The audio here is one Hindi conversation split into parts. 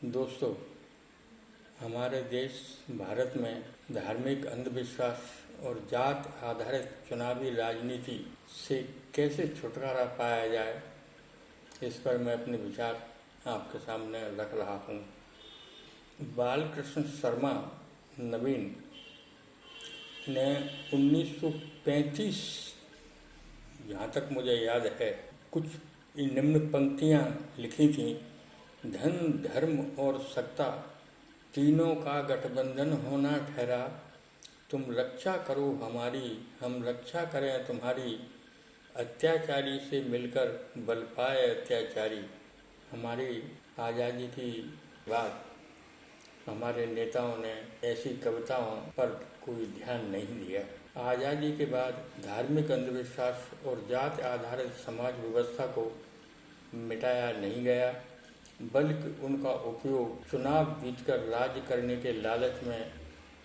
दोस्तों, हमारे देश भारत में धार्मिक अंधविश्वास और जात आधारित चुनावी राजनीति से कैसे छुटकारा पाया जाए, इस पर मैं अपने विचार आपके सामने रख रहा हूँ। बालकृष्ण शर्मा नवीन ने 1935, जहाँ तक मुझे याद है, कुछ निम्न पंक्तियाँ लिखी थीं। धन, धर्म और सत्ता तीनों का गठबंधन होना ठहरा। तुम रक्षा करो हमारी, हम रक्षा करें तुम्हारी। अत्याचारी से मिलकर बल पाए अत्याचारी। हमारी आज़ादी की बात हमारे नेताओं ने ऐसी कविताओं पर कोई ध्यान नहीं दिया। आज़ादी के बाद धार्मिक अंधविश्वास और जात आधारित समाज व्यवस्था को मिटाया नहीं गया, बल्कि उनका उपयोग चुनाव जीतकर राज्य करने के लालच में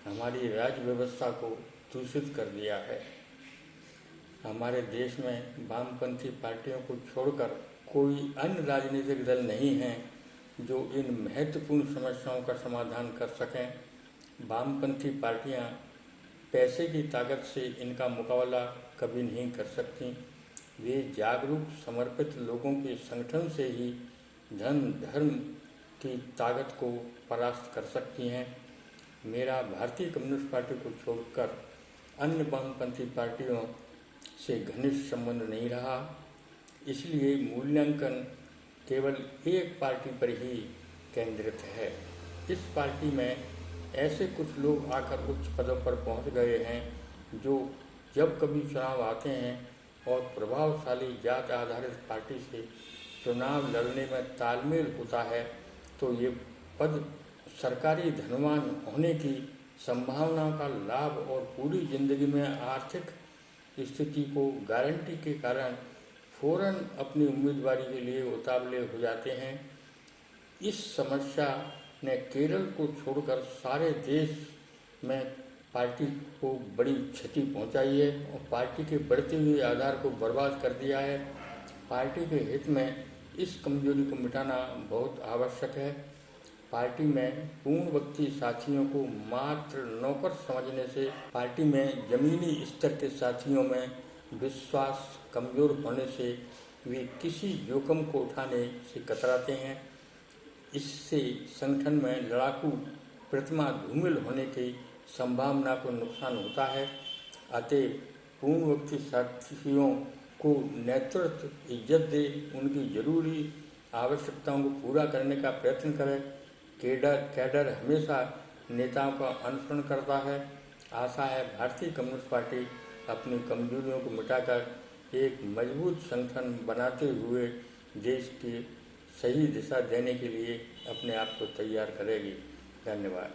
हमारी राज्य व्यवस्था को दूषित कर दिया है। हमारे देश में वामपंथी पार्टियों को छोड़कर कोई अन्य राजनीतिक दल नहीं है जो इन महत्वपूर्ण समस्याओं का समाधान कर सकें। वामपंथी पार्टियां पैसे की ताकत से इनका मुकाबला कभी नहीं कर सकती। वे जागरूक समर्पित लोगों के संगठन से ही धन धर्म की ताकत को परास्त कर सकती हैं। मेरा भारतीय कम्युनिस्ट पार्टी को छोड़कर अन्य वामपंथी पार्टियों से घनिष्ठ संबंध नहीं रहा, इसलिए मूल्यांकन केवल एक पार्टी पर ही केंद्रित है। इस पार्टी में ऐसे कुछ लोग आकर उच्च पदों पर पहुंच गए हैं जो जब कभी चुनाव आते हैं और प्रभावशाली जात आधारित पार्टी से चुनाव लड़ने में तालमेल होता है तो ये पद सरकारी धनवान होने की संभावना का लाभ और पूरी जिंदगी में आर्थिक स्थिति को गारंटी के कारण फौरन अपनी उम्मीदवारी के लिए उतावले हो जाते हैं। इस समस्या ने केरल को छोड़कर सारे देश में पार्टी को बड़ी क्षति पहुंचाई है और पार्टी के बढ़ते हुए आधार को बर्बाद कर दिया है। पार्टी के हित में इस कमजोरी को मिटाना बहुत आवश्यक है। पार्टी में पूर्णवक्ती साथियों को मात्र नौकर समझने से पार्टी में जमीनी स्तर के साथियों में विश्वास कमजोर होने से वे किसी जोखिम को उठाने से कतराते हैं। इससे संगठन में लड़ाकू प्रतिमा धूमिल होने की संभावना को नुकसान होता है। अतः पूर्णवक्ती साथियों को नेतृत्व इज्जत दे, उनकी जरूरी आवश्यकताओं को पूरा करने का प्रयत्न करें। कैडर हमेशा नेताओं का अनुसरण करता है। आशा है भारतीय कम्युनिस्ट पार्टी अपनी कमजोरियों को मिटाकर एक मजबूत संगठन बनाते हुए देश की सही दिशा देने के लिए अपने आप को तैयार करेगी। धन्यवाद।